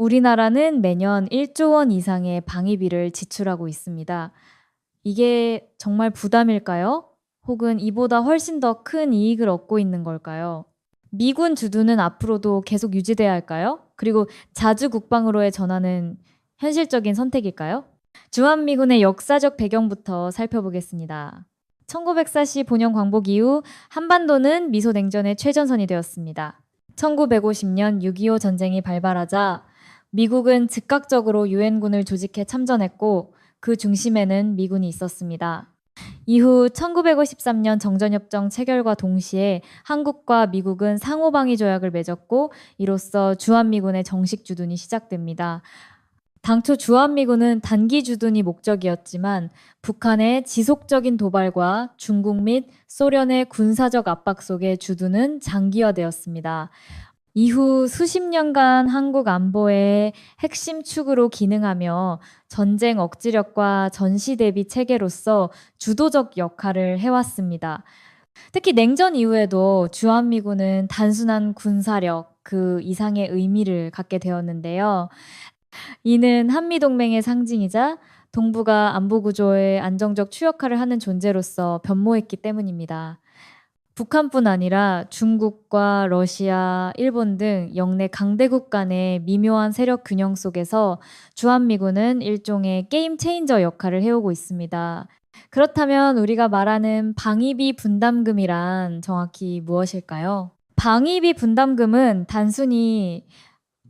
우리나라는 매년 1조 원 이상의 방위비를 지출하고 있습니다. 이게 정말 부담일까요? 혹은 이보다 훨씬 더 큰 이익을 얻고 있는 걸까요? 미군 주둔은 앞으로도 계속 유지돼야 할까요? 그리고 자주 국방으로의 전환은 현실적인 선택일까요? 주한미군의 역사적 배경부터 살펴보겠습니다. 1940 본영 광복 이후 한반도는 미소냉전의 최전선이 되었습니다. 1950년 6.25 전쟁이 발발하자 미국은 즉각적으로 유엔군을 조직해 참전했고 그 중심에는 미군이 있었습니다. 이후 1953년 정전협정 체결과 동시에 한국과 미국은 상호방위 조약을 맺었고 이로써 주한미군의 정식 주둔이 시작됩니다. 당초 주한미군은 단기 주둔이 목적이었지만 북한의 지속적인 도발과 중국 및 소련의 군사적 압박 속에 주둔은 장기화되었습니다. 이후 수십 년간 한국 안보의 핵심 축으로 기능하며 전쟁 억지력과 전시 대비 체계로서 주도적 역할을 해왔습니다. 특히 냉전 이후에도 주한미군은 단순한 군사력 그 이상의 의미를 갖게 되었는데요. 이는 한미동맹의 상징이자 동북아 안보구조의 안정적 추역할을 하는 존재로서 변모했기 때문입니다. 북한뿐 아니라 중국과 러시아, 일본 등 영내 강대국 간의 미묘한 세력 균형 속에서 주한미군은 일종의 게임 체인저 역할을 해오고 있습니다. 그렇다면 우리가 말하는 방위비 분담금이란 정확히 무엇일까요? 방위비 분담금은 단순히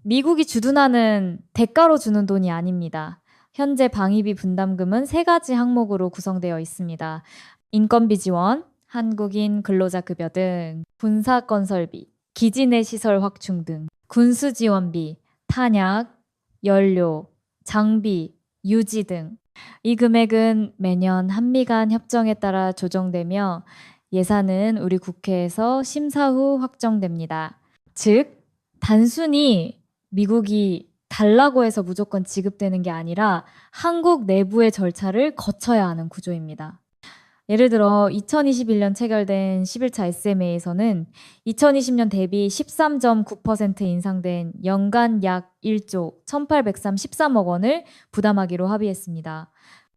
미국이 주둔하는 대가로 주는 돈이 아닙니다. 현재 방위비 분담금은 세 가지 항목으로 구성되어 있습니다. 인건비 지원, 한국인 근로자 급여 등, 군사 건설비, 기지 내 시설 확충 등, 군수 지원비, 탄약, 연료, 장비, 유지 등. 이 금액은 매년 한미 간 협정에 따라 조정되며 예산은 우리 국회에서 심사 후 확정됩니다. 즉, 단순히 미국이 달라고 해서 무조건 지급되는 게 아니라 한국 내부의 절차를 거쳐야 하는 구조입니다. 예를 들어 2021년 체결된 11차 SMA에서는 2020년 대비 13.9% 인상된 연간 약 1조 1,813억 원을 부담하기로 합의했습니다.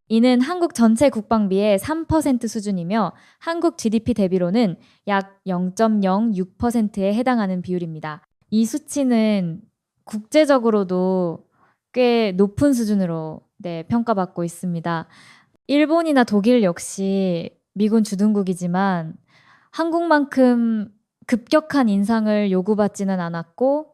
이는 한국 전체 국방비의 3% 수준이며 한국 GDP 대비로는 약 0.06%에 해당하는 비율입니다. 이 수치는 국제적으로도 꽤 높은 수준으로 평가받고 있습니다. 일본이나 독일 역시 미군 주둔국이지만 한국만큼 급격한 인상을 요구받지는 않았고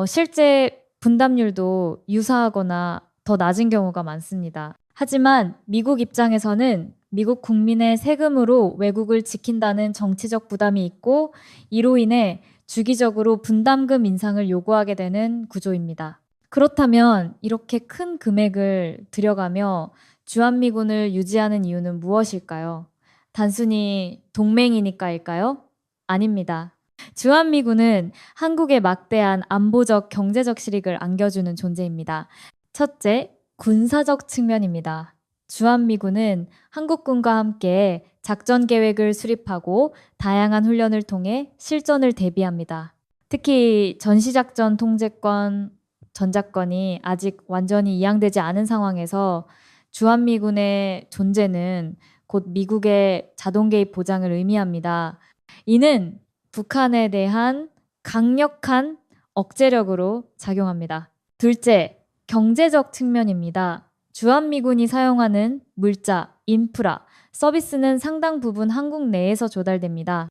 실제 분담률도 유사하거나 더 낮은 경우가 많습니다. 하지만 미국 입장에서는 미국 국민의 세금으로 외국을 지킨다는 정치적 부담이 있고 이로 인해 주기적으로 분담금 인상을 요구하게 되는 구조입니다. 그렇다면 이렇게 큰 금액을 들여가며 주한미군을 유지하는 이유는 무엇일까요? 단순히 동맹이니까일까요? 아닙니다. 주한미군은 한국의 막대한 안보적, 경제적 실익을 안겨주는 존재입니다. 첫째, 군사적 측면입니다. 주한미군은 한국군과 함께 작전 계획을 수립하고 다양한 훈련을 통해 실전을 대비합니다. 특히 전시작전 통제권, 전작권이 아직 완전히 이양되지 않은 상황에서 주한미군의 존재는 곧 미국의 자동 개입 보장을 의미합니다. 이는 북한에 대한 강력한 억제력으로 작용합니다. 둘째, 경제적 측면입니다. 주한미군이 사용하는 물자, 인프라, 서비스는 상당 부분 한국 내에서 조달됩니다.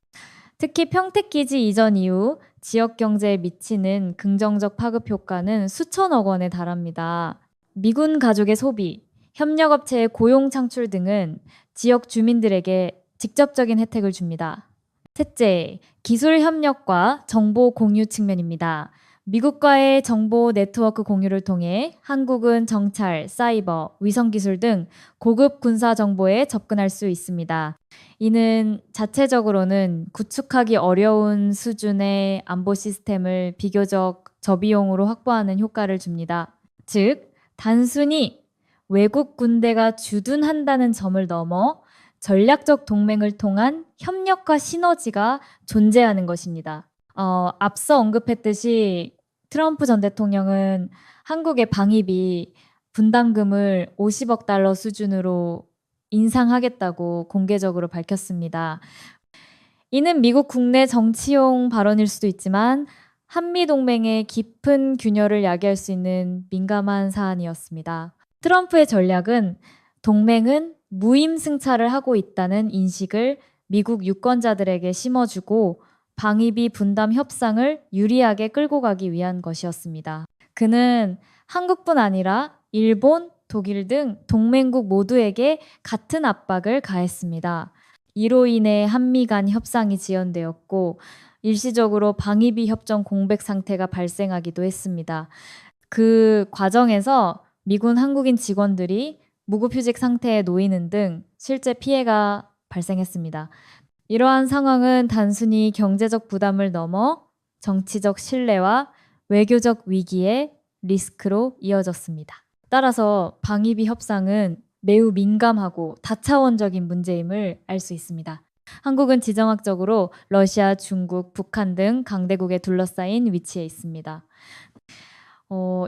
특히 평택기지 이전 이후 지역 경제에 미치는 긍정적 파급 효과는 수천억 원에 달합니다. 미군 가족의 소비, 협력업체의 고용 창출 등은 지역 주민들에게 직접적인 혜택을 줍니다. 셋째, 기술 협력과 정보 공유 측면입니다. 미국과의 정보 네트워크 공유를 통해 한국은 정찰, 사이버, 위성기술 등 고급 군사 정보에 접근할 수 있습니다. 이는 자체적으로는 구축하기 어려운 수준의 안보 시스템을 비교적 저비용으로 확보하는 효과를 줍니다. 즉, 단순히 외국 군대가 주둔한다는 점을 넘어 전략적 동맹을 통한 협력과 시너지가 존재하는 것입니다. 앞서 언급했듯이 트럼프 전 대통령은 한국의 방위비 분담금을 50억 달러 수준으로 인상하겠다고 공개적으로 밝혔습니다. 이는 미국 국내 정치용 발언일 수도 있지만 한미 동맹의 깊은 균열을 야기할 수 있는 민감한 사안이었습니다. 트럼프의 전략은 동맹은 무임승차를 하고 있다는 인식을 미국 유권자들에게 심어주고 방위비 분담 협상을 유리하게 끌고 가기 위한 것이었습니다. 그는 한국뿐 아니라 일본, 독일 등 동맹국 모두에게 같은 압박을 가했습니다. 이로 인해 한미 간 협상이 지연되었고 일시적으로 방위비 협정 공백 상태가 발생하기도 했습니다. 그 과정에서 미군 한국인 직원들이 무급휴직 상태에 놓이는 등 실제 피해가 발생했습니다. 이러한 상황은 단순히 경제적 부담을 넘어 정치적 신뢰와 외교적 위기의 리스크로 이어졌습니다. 따라서 방위비 협상은 매우 민감하고 다차원적인 문제임을 알 수 있습니다. 한국은 지정학적으로 러시아, 중국, 북한 등 강대국에 둘러싸인 위치에 있습니다.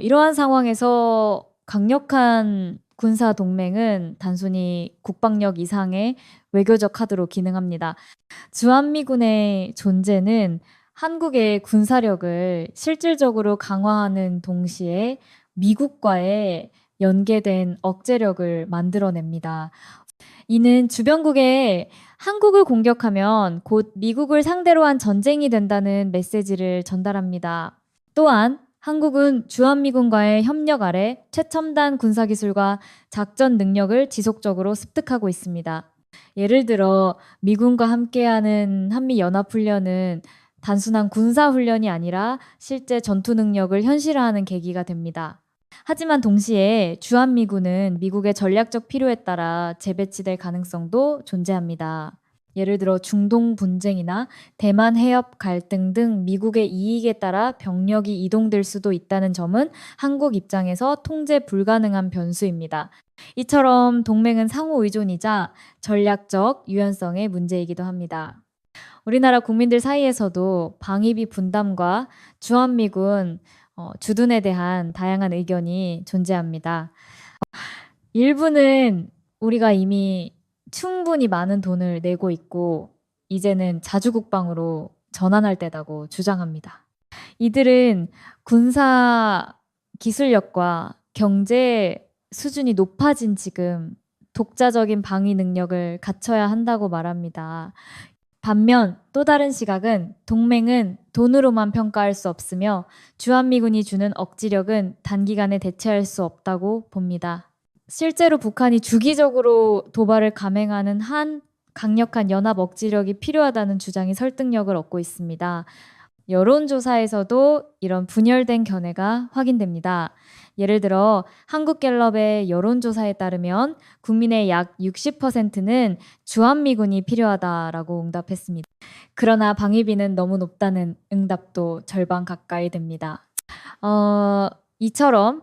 이러한 상황에서 강력한 군사 동맹은 단순히 국방력 이상의 외교적 카드로 기능합니다. 주한미군의 존재는 한국의 군사력을 실질적으로 강화하는 동시에 미국과의 연계된 억제력을 만들어냅니다. 이는 주변국에 한국을 공격하면 곧 미국을 상대로 한 전쟁이 된다는 메시지를 전달합니다. 또한 한국은 주한미군과의 협력 아래 최첨단 군사기술과 작전 능력을 지속적으로 습득하고 있습니다. 예를 들어 미군과 함께하는 한미연합훈련은 단순한 군사훈련이 아니라 실제 전투 능력을 현실화하는 계기가 됩니다. 하지만 동시에 주한미군은 미국의 전략적 필요에 따라 재배치될 가능성도 존재합니다. 예를 들어 중동 분쟁이나 대만 해협 갈등 등 미국의 이익에 따라 병력이 이동될 수도 있다는 점은 한국 입장에서 통제 불가능한 변수입니다. 이처럼 동맹은 상호 의존이자 전략적 유연성의 문제이기도 합니다. 우리나라 국민들 사이에서도 방위비 분담과 주한미군 주둔에 대한 다양한 의견이 존재합니다. 일부는 우리가 이미 충분히 많은 돈을 내고 있고 이제는 자주국방으로 전환할 때다고 주장합니다. 이들은 군사 기술력과 경제 수준이 높아진 지금 독자적인 방위 능력을 갖춰야 한다고 말합니다. 반면 또 다른 시각은 동맹은 돈으로만 평가할 수 없으며 주한미군이 주는 억지력은 단기간에 대체할 수 없다고 봅니다. 실제로 북한이 주기적으로 도발을 감행하는 한 강력한 연합 억지력이 필요하다는 주장이 설득력을 얻고 있습니다. 여론조사에서도 이런 분열된 견해가 확인됩니다. 예를 들어 한국갤럽의 여론조사에 따르면 국민의 약 60%는 주한미군이 필요하다라고 응답했습니다. 그러나 방위비는 너무 높다는 응답도 절반 가까이 됩니다. 이처럼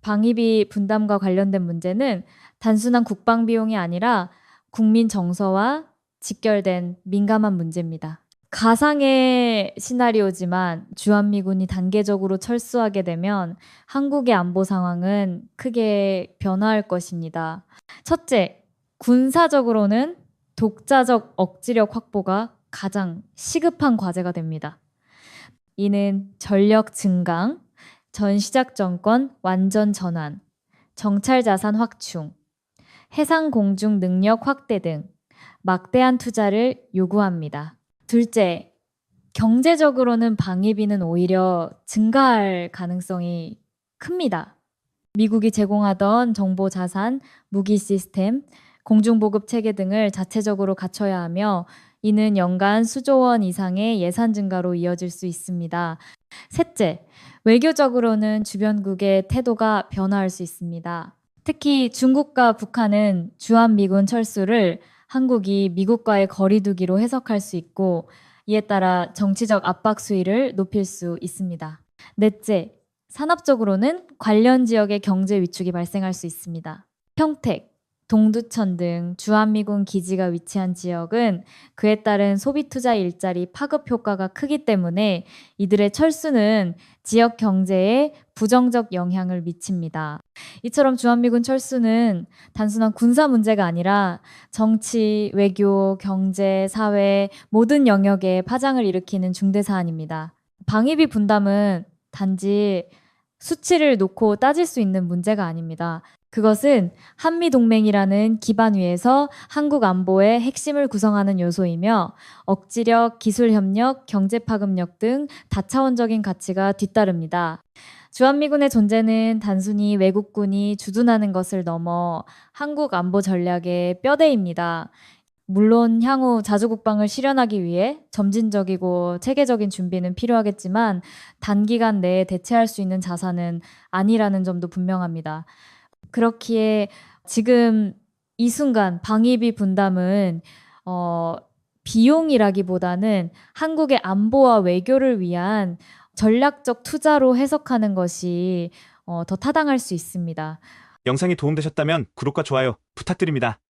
방위비 분담과 관련된 문제는 단순한 국방 비용이 아니라 국민 정서와 직결된 민감한 문제입니다. 가상의 시나리오지만 주한미군이 단계적으로 철수하게 되면 한국의 안보 상황은 크게 변화할 것입니다. 첫째, 군사적으로는 독자적 억지력 확보가 가장 시급한 과제가 됩니다. 이는 전력 증강, 전시작 정권 완전 전환, 정찰 자산 확충, 해상 공중 능력 확대 등 막대한 투자를 요구합니다. 둘째, 경제적으로는 방위비는 오히려 증가할 가능성이 큽니다. 미국이 제공하던 정보 자산, 무기 시스템, 공중보급 체계 등을 자체적으로 갖춰야 하며 이는 연간 수조 원 이상의 예산 증가로 이어질 수 있습니다. 셋째, 외교적으로는 주변국의 태도가 변화할 수 있습니다. 특히 중국과 북한은 주한미군 철수를 한국이 미국과의 거리두기로 해석할 수 있고 이에 따라 정치적 압박 수위를 높일 수 있습니다. 넷째, 산업적으로는 관련 지역의 경제 위축이 발생할 수 있습니다. 평택, 동두천 등 주한미군 기지가 위치한 지역은 그에 따른 소비 투자 일자리 파급 효과가 크기 때문에 이들의 철수는 지역 경제에 부정적 영향을 미칩니다. 이처럼 주한미군 철수는 단순한 군사 문제가 아니라 정치, 외교, 경제, 사회 모든 영역에 파장을 일으키는 중대 사안입니다. 방위비 분담은 단지 수치를 놓고 따질 수 있는 문제가 아닙니다. 그것은 한미동맹이라는 기반 위에서 한국 안보의 핵심을 구성하는 요소이며 억지력, 기술협력, 경제파급력 등 다차원적인 가치가 뒤따릅니다. 주한미군의 존재는 단순히 외국군이 주둔하는 것을 넘어 한국 안보 전략의 뼈대입니다. 물론 향후 자주국방을 실현하기 위해 점진적이고 체계적인 준비는 필요하겠지만 단기간 내에 대체할 수 있는 자산은 아니라는 점도 분명합니다. 그렇기에 지금 이 순간 방위비 분담은 비용이라기보다는 한국의 안보와 외교를 위한 전략적 투자로 해석하는 것이 더 타당할 수 있습니다. 영상이 도움되셨다면 구독과 좋아요 부탁드립니다.